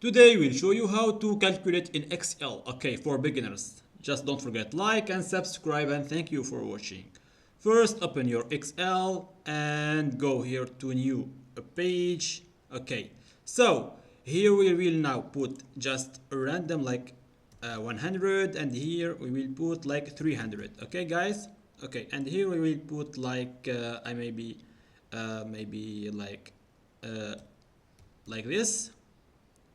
Today we'll show you how to calculate in Excel, okay, for beginners. Just don't forget like and subscribe, and thank you for watching. First open your Excel and go here to new page. Okay, so here we will now put just a random like 100, and here we will put like 300. Okay guys, okay, and here we will put like I maybe like this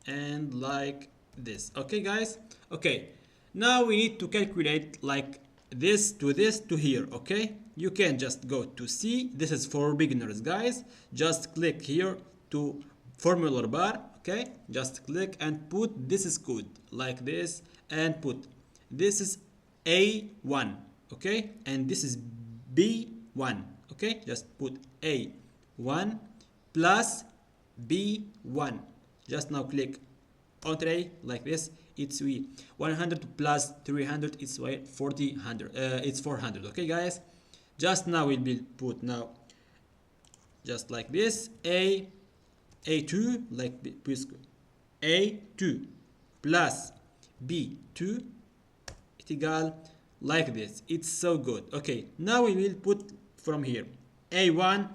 and like this. Okay guys, okay, now we need to calculate like this to here. Okay, you can just go to C. This is for beginners guys. Just click here to formula bar. Okay, just click and put this is code like this, and put this is A1. Okay, and this is B1. Okay, just put A1 plus B1. Just now click on tray like this. It's we 100 plus 300. It's 400. It's 400. Okay guys, just now will be put now just like this. A2 like A2 plus B2 it equal like this. It's so good. Okay, now we will put from here A1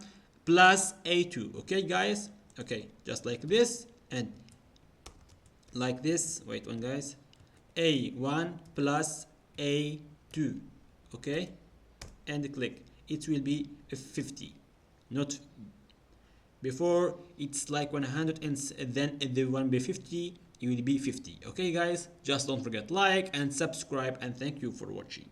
plus A2. Okay guys, okay, just like this and like this. Wait one guys, A1 plus A2. Okay, and click. It will be 50, not before it's like 100, and then the one be 50, it will be 50. Okay guys, just don't forget like and subscribe, and thank you for watching.